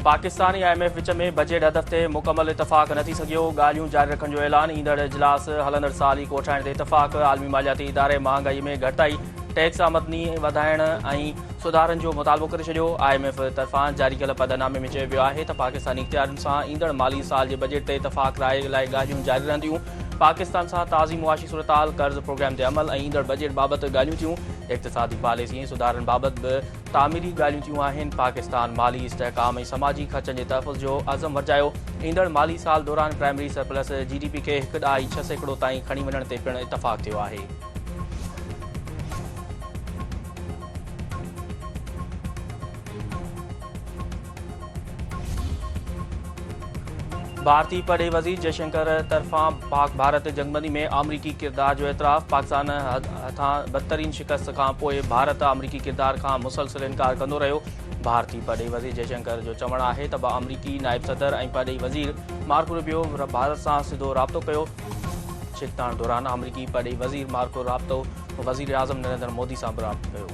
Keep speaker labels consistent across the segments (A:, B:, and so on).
A: पाकिस्तान ऐं IMF विच में बजट हदफ़ ते मुकमल इतफ़ाक़ न थी सघियो। ॻाल्हियूं जारी रखण जो ऐलान। ईंदड़ इजलास हलंदड़ साल ई कोठाइण ते इतफ़ाक़। आलमी मालियाती इदारे महांगाई में घटिताई, टैक्स आमदनी वधाइण ऐं सुधारनि जो मुतालबो करे छॾियो। IMF तरफ़ां जारी कयल पदनामे में चयो वियो आहे त पाकिस्तानी इख़्तियारनि सां ईंदड़ माली साल जे बजट ते इतफ़ाक़ राय लाइ ॻाल्हियूं जारी रहंदियूं। पाकिस्तान सां ताज़ी मुआशी सूरतहाल, कर्ज़ प्रोग्राम ते अमल ऐं ईंदड़ बजट बाबति ॻाल्हियूं थियूं। इक़्तिसादी पॉलिसी ऐं सुधारनि बाबति बि तामीरी ॻाल्हियूं थियूं आहिनि। पाकिस्तान माली इस्तेहकाम ऐं समाजी ख़र्चनि जे तहफ़ुज़ जो अज़म वरिजायो। ईंदड़ माली साल दौरान प्राइमरी सरप्लस GDP खे 1.6% ताईं खणी वञण ते पिणु इतफ़ाक़ थियो आहे। भारतीय पड़े वज़ीर जयशंकर तरफ़ां पाक भारत जंगबंदी में अमरीकी किरदार जो एतिराफ़। पाकिस्तान हथां बदतरीन शिकस्त खां पोइ भारत अमरीकी किरदार खां मुसलसिल इनकार कंदो रहियो। भारतीय पड़े वज़ीर जयशंकर जो चवणु आहे त अमरीकी नायब सदर ऐं पड़े वज़ीर मार्को रूबियो भारत सां सिधो राब्तो कयो। छिकताण दौरान अमरीकी पड़े वज़ीर मार्को राब्तो वज़ीर आज़म नरेंद्र मोदी सां बि राब्तो कयो।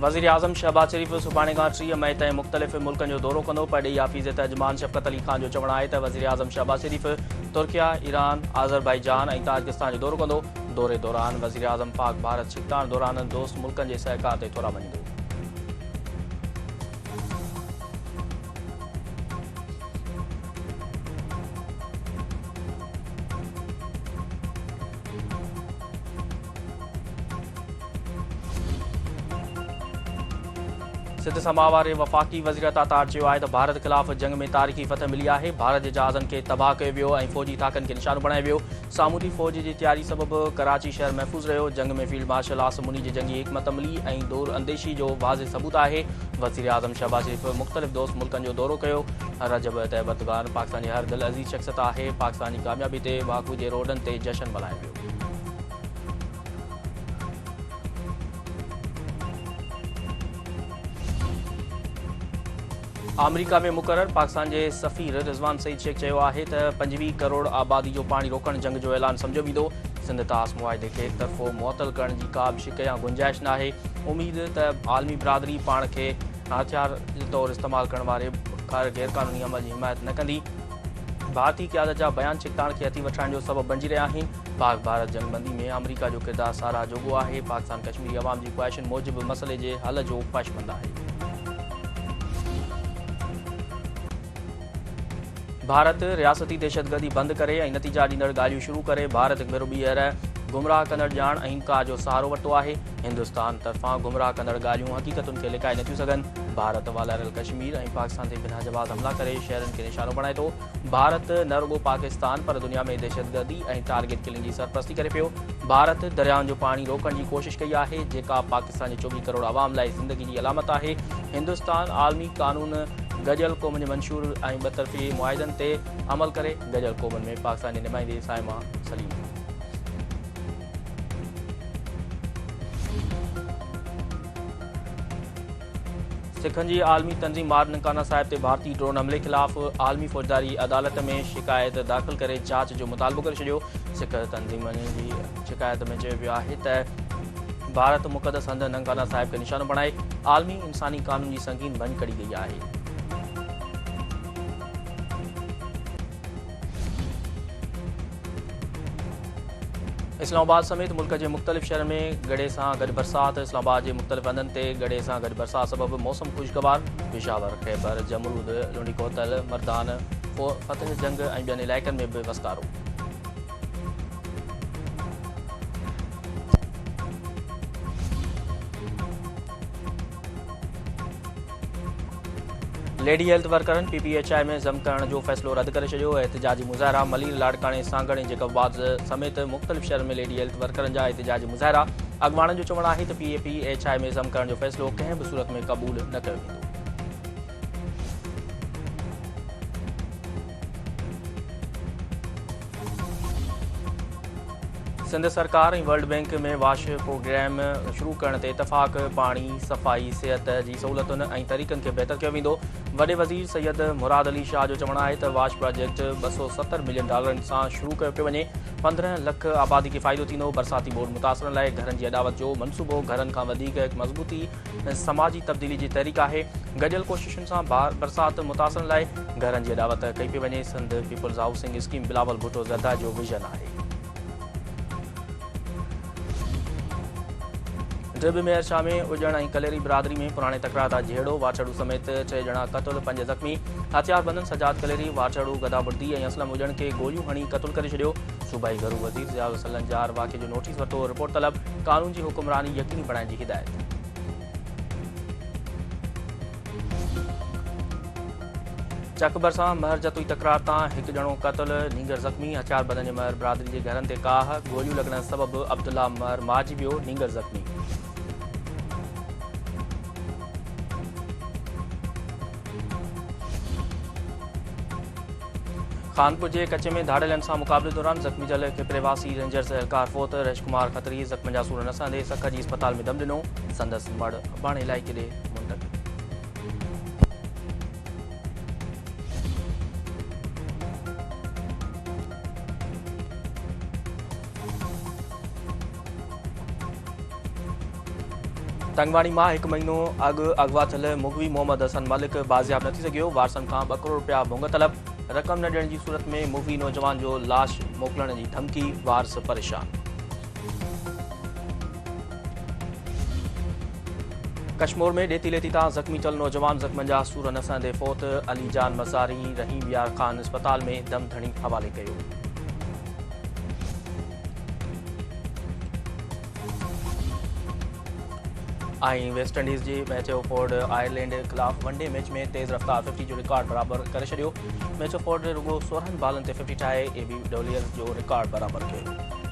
A: वज़ीर आज़म शहबाज शरीफ़ सुभाणे खां 3 मई ताईं मुख़्तलिफ़ मुल्कनि जो दौरो कंदो। पड़े हाफ़िज़ तर्जुमान शफ़क़त अली ख़ान जो चवणु आहे त वज़ीर आज़म शहबाज शरीफ़ तुर्किया, ईरान, आज़रबाईजान ऐं ताजिकिस्तान जो दौरो कंदो। दौरे दौरान वज़ीर आज़म पाक भारत छिकताण दौरान दोस्त मुल्कनि जे सहकार ते थोरा वञींदो। सिंध समा वारे वफ़ाक़ी वज़ीर तातार चयो आहे त भारत ख़िलाफ़ जंग में तारीख़ी फतह मिली आहे। भारत जे जहाज़नि खे तबाह कयो वियो ऐं फ़ौजी ताक़तनि खे निशानो बणायो वियो। सामूंडी फ़ौज जी तयारी सबबि कराची शहर महफ़ूज़ रहियो। जंग में फील्ड मार्शल आसमूनी जी जंगी हिकमत अमली ऐं दूर अंदेशी जो वाज़िह सबूत आहे। वज़ीर आज़म शहबाज शरीफ़ मुख़्तलिफ़ दोस्त मुल्कनि जो दौरो कयो। रजब तैयब अर्दोग़ान पाकिस्तान जी हर दिल अज़ीज़ शख़्सियत आहे। पाकिस्तानी कामयाबी ते बाकू जे रोडनि ते जश्न मल्हायो वियो। अमरीका में मुक़रर पाकिस्तान जे सफ़ीर रिज़वान सईद शेख चयो आहे त 25 करोड़ आबादी जो पाणी रोकण जंग जो ऐलान सम्झो वेंदो। सिंध तास मुआहिदे खे एक तरफ़ो मुअतल करण जी का बि शिक या गुंजाइश न आहे। उमीद त आलमी बिरादरी पाण खे हथियार जे तौरु इस्तेमालु करण वारे गैरक़ानूनी अमल जी हिमायत न कंदी। भारतीय क़यादत जा बयान छिकताण खे हथी वठण जो सबबु बणिजी रहिया आहिनि। पाक भारत जंगबंदी में अमरीका जो किरदारु साराह जोॻो आहे। पाकिस्तान कश्मीरी अवाम जी ख़्वाहिशुनि मूजिबि मसइले जे हल जो ख़्वाहिशमंद आहे। भारत रियासती दहशतगर्दी बंदि करे ऐं नतीजा ॾींदड़ ॻाल्हियूं शुरू करे भारत भेरो ॿीहर गुमराह कंदड़ ॼाण ऐं इनकार जो सहारो वरितो आहे। हिंदुस्तान तरफ़ां गुमराह कंदड़ ॻाल्हियूं हक़ीक़तुनि खे लिकाए नथियूं सघनि। भारत वालारियल कश्मीर ऐं पाकिस्तान ते बिना जवाज़ हमला करे शहरनि खे निशानो बणाए थो। भारत न रुॻो पाकिस्तान पर दुनिया में दहशतगर्दी ऐं टारगेट किलिंग जी सरपरस्ती करे पियो। भारत दरियाउनि जो पाणी रोकण जी कोशिश कई आहे, जेका पाकिस्तान जे 24 करोड़ आवाम लाइ ज़िंदगी जी अलामत आहे। हिंदुस्तान आलमी कानून गॾियल क़ौमुनि जे मंशूर ऐं बतरफ़ी मुआहिदनि ते अमल करे। गॾियल क़ौमुनि में पाकिस्तान जे नुमाइंदे साइमा सलीम। सिखनि जी आलमी तंज़ीम मार ननकाना साहिब ते भारतीय ड्रोन हमले ख़िलाफ़ आलमी फ़ौजदारी अदालत में शिकायत दाख़िल करे जांच जो मुतालबो करे छॾियो। सिख तंज़ीमनि जी शिकायत में चयो वियो आहे त भारत मुक़दस हंधि ननकाना साहिब खे निशानो बणाए आलमी इंसानी कानून जी संगीन भञ कढी गई आहे। इस्लामाबाद समेत मुल्क जे मुख़्तलिफ़ शहरनि में गड़े सां गॾु बरसात। इस्लामाबाद जे मुख़्तलिफ़ हंधनि ते गड़े सां गॾु बरसात सबबि मौसम ख़ुशगवार। पेशावर, ख़ैबर, जमरूद, लुणी कोतल, मर्दान, फतह जंग ऐं ॿियनि इलाइक़नि में बि वसकारो। लेडी हेल्थ वर्करनि PPHI में ज़म करण जो फ़ैसिलो रद्द करे छॾियो। एहतिजाजी मुज़ाहिरा मलीर, लाड़काणे, सांगड़ ऐं जेकबाद समेत मुख़्तलिफ़ शहरनि में लेडी हेल्थ वर्करनि जा एहतिजाजी मुज़ाहिरा। अॻुवाणनि जो चवणु आहे त PPHI में ज़म करण जो फ़ैसिलो कंहिं बि सूरत में क़बूल न कयो वेंदो। सिंध सरकार ऐं वर्ल्ड बैंक में वाश प्रोग्राम शुरू करण ते इतफ़ाक़। पाणी, सफ़ाई, सिहत जी सहूलियतुनि ऐं तरीक़नि खे बहितर कयो वेंदो। वॾे वज़ीर सैयद मुराद अली शाह जो चवणु आहे त वाश प्रोजेक्ट $270 मिलियन सां शुरू कयो पियो वञे। 15 लख आबादी खे फ़ाइदो थींदो। बरसाती बोर्ड मुतासिरनि लाइ घरनि जी अॾावत जो मनसूबो घरनि खां वधीक हिकु मज़बूती समाजी तब्दीली जी तहरीक आहे। गॾियल कोशिशुनि सां बरसाति मुतासिरनि लाइ घरनि जी अॾावत कई पई वञे। Sindh peoples housing scheme Bilawal Bhutto Zardari जो विज़न आहे। ड्रिब मेयर शाह में उजण ऐं कलेरी बिरादरी में पुराणे तकरार था जहिड़ो। वाछड़ू समेत 6 ॼणा क़तल, 5 ज़ख़्मी। हथियारबंदनि सजाद कलेरी, वाछड़ू गदाबुर्दी ऐं असलम उजण खे गोलियूं हणी क़तल करे छॾियो। सूबाई घरू वज़ीर ज़ियाउल सलंजार वाक़े जो नोटिस वरितो। रिपोर्ट तलब। क़ानून जी हुकुमरानी यकीनी बणाइण जी हिदायत। चकबर सां महर जतुई तकरार तां 1 ॼणो क़तल, नींगर ज़ख़्मी। हथियारबंदनि जे महर बिरादरी जे घरनि ते काह, गोलियूं लॻण सबबि अब्दुल्ला महर मारिजी वियो, नींगर ज़ख़्मी। खानपुर जे कचे में धाड़ेलनि सां मुक़ाबले दौरान ज़ख़्मी जल खे प्रवासी रेंजर्स एहलकार फोत। रश कुमार खत्री ज़ख़्मनि जा सूर न सहंदे सख जी अस्पताल में दम ॾिनो। संदसि मड़ अबाणे इलाइक़े ॾे मुंतक़िल। तंगवाणी मां 1 महीनो अॻु अगवा थियल मुगवी मोहम्मद हसन मलिक बाज़ियाब न थी सघियो। वारसनि खां 2 करोड़ रुपया भोंग तलब। रक़म न ॾियण जी सूरत में मुगवी नौजवान जो लाश मोकिलण जी धमकी। वारस परेशान। कश्मीर में ॾेती लेती तां ज़ख़्मी थियल नौजवान ज़ख़्मनि जा सूर न सहंदे फोत। अली जान मज़ारी रहीम यार ख़ान अस्पताल में दम धणी हवाले कयो। ऐं वेस्ट इंडीज़ जी मैथ्यू फोर्ड आयरलैंड ख़िलाफ़ वनडे मैच में तेज़ रफ़्तार 50 जो रिकॉर्ड बराबरि करे छॾियो। मैथ्यू फोर्ड रुगो 16 बालनि ते 50 ठाहे एबी डिविलियर्स जो रिकॉर्ड बराबरि कयो।